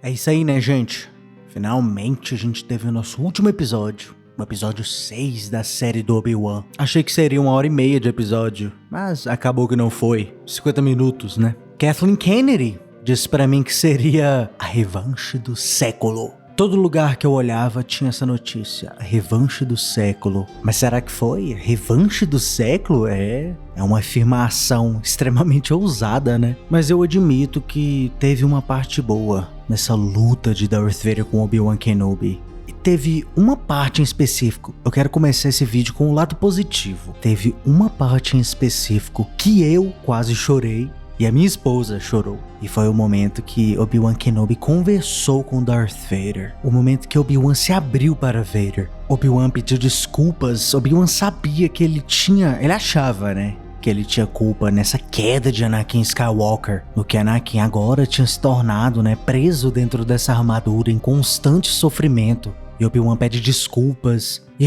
É isso aí, né, gente? Finalmente a gente teve o nosso último episódio. O episódio 6 da série do Obi-Wan. Achei que seria 1h30 de episódio, mas acabou que não foi. 50 minutos, né? Kathleen Kennedy disse pra mim que seria a revanche do século. Todo lugar que eu olhava tinha essa notícia, a revanche do século. Mas será que foi? A revanche do século? É uma afirmação extremamente ousada, né? Mas eu admito que teve uma parte boa nessa luta de Darth Vader com Obi-Wan Kenobi. E teve uma parte em específico, eu quero começar esse vídeo com um lado positivo. Teve uma parte em específico que eu quase chorei. E a minha esposa chorou. E foi o momento que Obi-Wan Kenobi conversou com Darth Vader. O momento que Obi-Wan se abriu para Vader. Obi-Wan pediu desculpas. Obi-Wan sabia que ele achava, né? Que ele tinha culpa nessa queda de Anakin Skywalker. No que Anakin agora tinha se tornado, né? Preso dentro dessa armadura em constante sofrimento. E Obi-Wan pede desculpas. E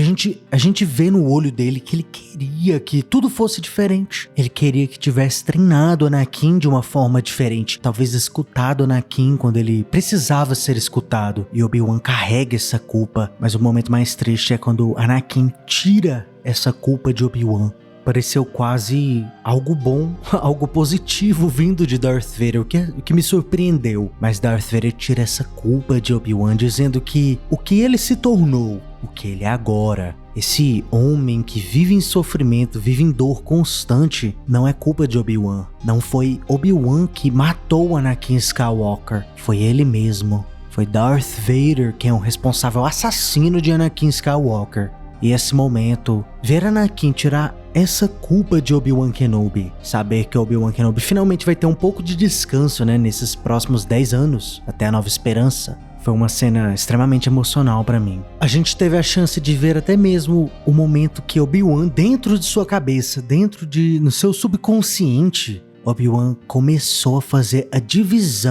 a gente vê no olho dele que ele queria que tudo fosse diferente. Ele queria que tivesse treinado Anakin de uma forma diferente. Talvez escutado Anakin quando ele precisava ser escutado. E Obi-Wan carrega essa culpa. Mas o momento mais triste é quando Anakin tira essa culpa de Obi-Wan. Pareceu quase algo bom, algo positivo vindo de Darth Vader, o que me surpreendeu. Mas Darth Vader tira essa culpa de Obi-Wan, dizendo que o que ele se tornou, o que ele é agora, esse homem que vive em sofrimento, vive em dor constante, não é culpa de Obi-Wan. Não foi Obi-Wan que matou Anakin Skywalker, foi ele mesmo. Foi Darth Vader quem é o responsável assassino de Anakin Skywalker. E esse momento, ver Anakin tirar essa culpa de Obi-Wan Kenobi, saber que Obi-Wan Kenobi finalmente vai ter um pouco de descanso, né, nesses próximos 10 anos, até a Nova Esperança, foi uma cena extremamente emocional pra mim. A gente teve a chance de ver até mesmo o momento que Obi-Wan, dentro de sua cabeça, no seu subconsciente, Obi-Wan começou a fazer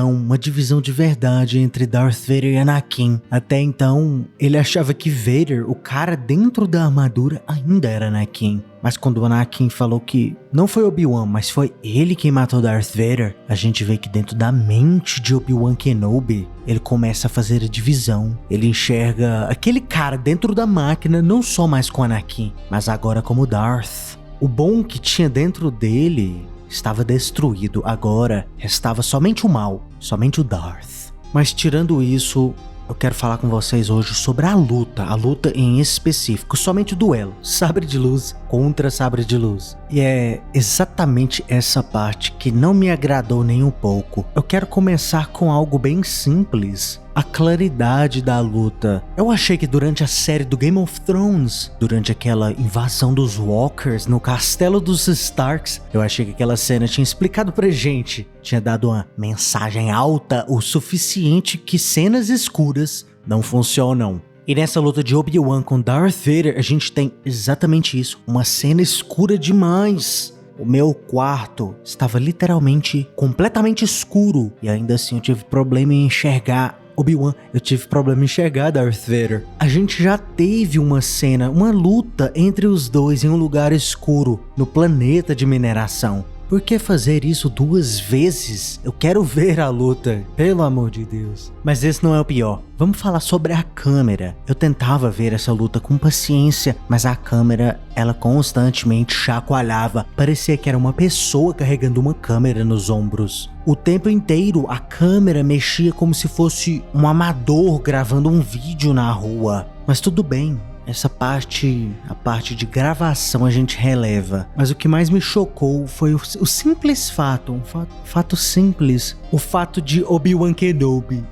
uma divisão de verdade entre Darth Vader e Anakin. Até então, ele achava que Vader, o cara dentro da armadura, ainda era Anakin. Mas quando o Anakin falou que não foi Obi-Wan, mas foi ele quem matou Darth Vader, a gente vê que dentro da mente de Obi-Wan Kenobi, ele começa a fazer a divisão. Ele enxerga aquele cara dentro da máquina, não só mais com Anakin, mas agora como Darth. O bom que tinha dentro dele estava destruído, agora restava somente o mal, somente o Darth. Mas tirando isso, eu quero falar com vocês hoje sobre a luta em específico, somente o duelo, sabre de luz contra sabre de luz. E é exatamente essa parte que não me agradou nem um pouco. Eu quero começar com algo bem simples, a claridade da luta. Eu achei que durante a série do Game of Thrones, durante aquela invasão dos Walkers no castelo dos Starks, eu achei que aquela cena tinha explicado pra gente, tinha dado uma mensagem alta o suficiente que cenas escuras não funcionam. E nessa luta de Obi-Wan com Darth Vader, a gente tem exatamente isso, uma cena escura demais. O meu quarto estava literalmente completamente escuro e ainda assim eu tive problema em enxergar Obi-Wan, eu tive problema em enxergar Darth Vader. A gente já teve uma cena, uma luta entre os dois em um lugar escuro, no planeta de mineração. Por que fazer isso 2 vezes? Eu quero ver a luta, pelo amor de Deus. Mas esse não é o pior. Vamos falar sobre a câmera. Eu tentava ver essa luta com paciência, mas a câmera, ela constantemente chacoalhava. Parecia que era uma pessoa carregando uma câmera nos ombros. O tempo inteiro a câmera mexia como se fosse um amador gravando um vídeo na rua. Mas tudo bem. Essa parte, a parte de gravação a gente releva. Mas o que mais me chocou foi o simples fato, fato simples, o fato de Obi-Wan Kenobi.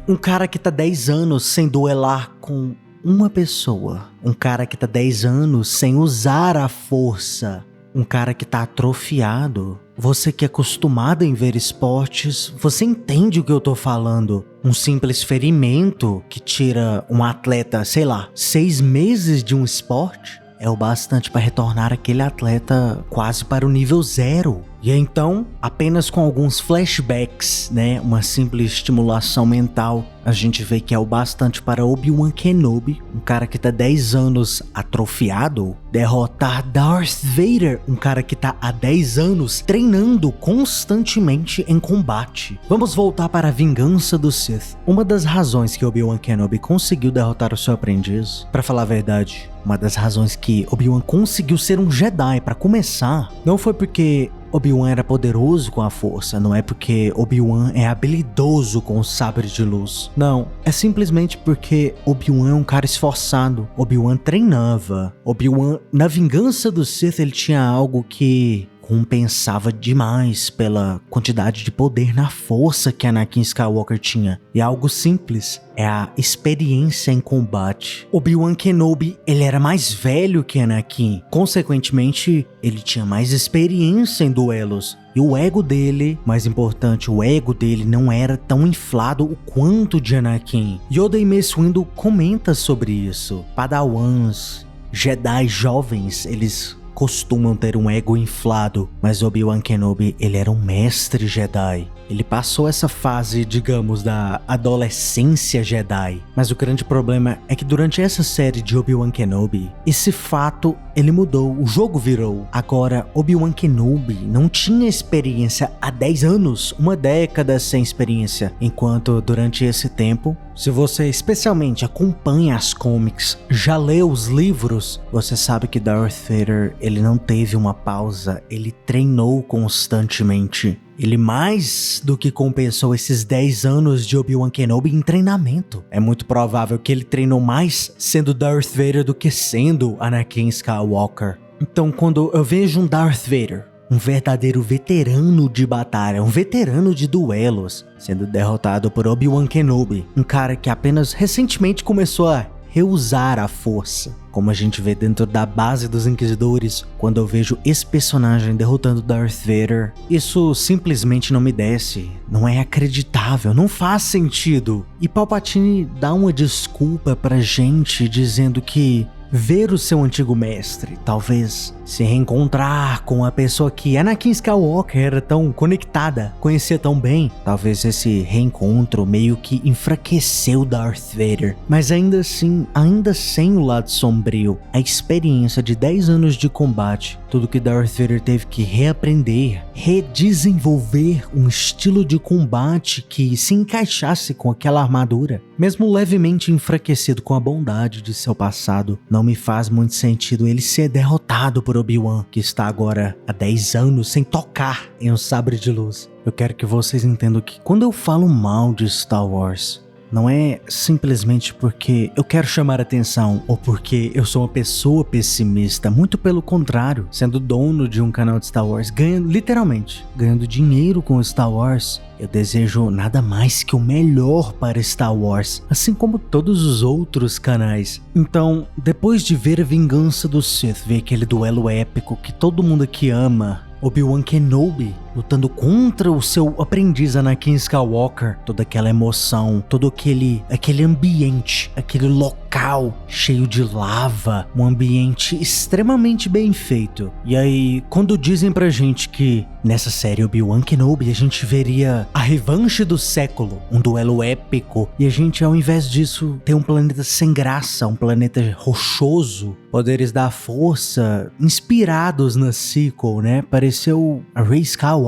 Um cara que tá 10 anos sem duelar com uma pessoa. Um cara que tá 10 anos sem usar a força. Um cara que tá atrofiado. Você que é acostumado em ver esportes, você entende o que eu tô falando. Um simples ferimento que tira um atleta, 6 meses de um esporte, é o bastante para retornar aquele atleta quase para o nível 0. E então, apenas com alguns flashbacks, né, uma simples estimulação mental, a gente vê que é o bastante para Obi-Wan Kenobi, um cara que tá 10 anos atrofiado, derrotar Darth Vader, um cara que tá há 10 anos treinando constantemente em combate. Vamos voltar para a vingança do Sith. Uma das razões que Obi-Wan Kenobi conseguiu derrotar o seu aprendiz, para falar a verdade, uma das razões que Obi-Wan conseguiu ser um Jedi para começar, não foi porque Obi-Wan era poderoso com a força, não é porque Obi-Wan é habilidoso com o sabre de luz. Não, é simplesmente porque Obi-Wan é um cara esforçado. Obi-Wan treinava. Obi-Wan, na vingança do Sith, ele tinha algo que compensava demais pela quantidade de poder na força que Anakin Skywalker tinha. E é algo simples, é a experiência em combate. Obi-Wan Kenobi, ele era mais velho que Anakin. Consequentemente, ele tinha mais experiência em duelos. E o ego dele, mais importante, o ego dele não era tão inflado o quanto de Anakin. Yoda e Mace Windu comentam sobre isso. Padawans, Jedi jovens, eles costumam ter um ego inflado, mas Obi-Wan Kenobi, ele era um mestre Jedi. Ele passou essa fase, digamos, da adolescência Jedi. Mas o grande problema é que durante essa série de Obi-Wan Kenobi, esse fato, ele mudou, o jogo virou. Agora, Obi-Wan Kenobi não tinha experiência há 10 anos, uma década sem experiência. Enquanto durante esse tempo, se você especialmente acompanha as comics, já leu os livros, você sabe que Darth Vader, ele não teve uma pausa, ele treinou constantemente. Ele mais do que compensou esses 10 anos de Obi-Wan Kenobi em treinamento. É muito provável que ele treinou mais sendo Darth Vader do que sendo Anakin Skywalker. Então, quando eu vejo um Darth Vader, um verdadeiro veterano de batalha, um veterano de duelos, sendo derrotado por Obi-Wan Kenobi, um cara que apenas recentemente começou a reusar a força, como a gente vê dentro da base dos Inquisidores, quando eu vejo esse personagem derrotando Darth Vader, isso simplesmente não me desce, não é acreditável, não faz sentido. E Palpatine dá uma desculpa pra gente dizendo que ver o seu antigo mestre, talvez se reencontrar com a pessoa que Anakin Skywalker era tão conectada, conhecia tão bem, talvez esse reencontro meio que enfraqueceu Darth Vader. Mas ainda assim, ainda sem o lado sombrio, a experiência de 10 anos de combate, tudo que Darth Vader teve que reaprender, redesenvolver um estilo de combate que se encaixasse com aquela armadura, mesmo levemente enfraquecido com a bondade de seu passado, não me faz muito sentido ele ser derrotado por Obi-Wan, que está agora há 10 anos sem tocar em um sabre de luz. Eu quero que vocês entendam que quando eu falo mal de Star Wars, não é simplesmente porque eu quero chamar atenção ou porque eu sou uma pessoa pessimista, muito pelo contrário, sendo dono de um canal de Star Wars, literalmente ganhando dinheiro com Star Wars, eu desejo nada mais que o melhor para Star Wars, assim como todos os outros canais. Então, depois de ver a vingança do Sith, ver aquele duelo épico que todo mundo aqui ama, Obi-Wan Kenobi lutando contra o seu aprendiz Anakin Skywalker, toda aquela emoção, todo aquele ambiente, aquele local cheio de lava, um ambiente extremamente bem feito. E aí, quando dizem pra gente que nessa série Obi-Wan Kenobi a gente veria a revanche do século, um duelo épico, e a gente ao invés disso tem um planeta sem graça, um planeta rochoso, poderes da força inspirados na sequel, né? Pareceu a Rey Skywalker.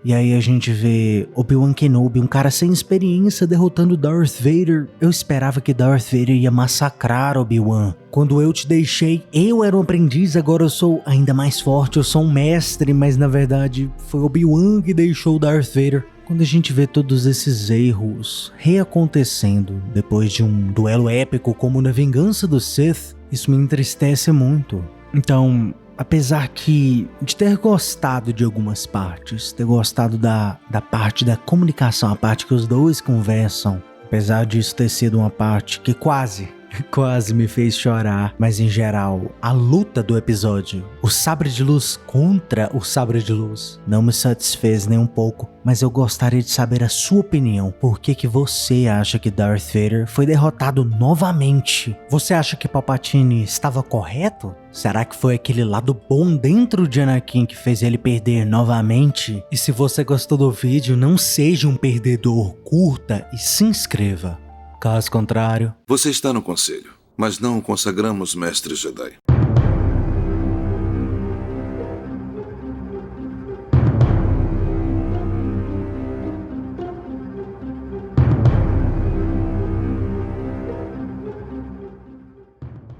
E aí a gente vê Obi-Wan Kenobi, um cara sem experiência, derrotando Darth Vader. Eu esperava que Darth Vader ia massacrar Obi-Wan. Quando eu te deixei, eu era um aprendiz, agora eu sou ainda mais forte, eu sou um mestre, mas na verdade foi Obi-Wan que deixou Darth Vader. Quando a gente vê todos esses erros reacontecendo depois de um duelo épico como na Vingança do Sith, isso me entristece muito. Então, apesar de ter gostado de algumas partes, ter gostado da parte da comunicação, a parte que os dois conversam, apesar disso ter sido uma parte que quase Quase me fez chorar, mas em geral, a luta do episódio, o sabre de luz contra o sabre de luz, não me satisfez nem um pouco, mas eu gostaria de saber a sua opinião. Por que você acha que Darth Vader foi derrotado novamente? Você acha que Palpatine estava correto? Será que foi aquele lado bom dentro de Anakin que fez ele perder novamente? E se você gostou do vídeo, não seja um perdedor, curta e se inscreva. Caso contrário... Você está no conselho, mas não o consagramos mestre Jedi.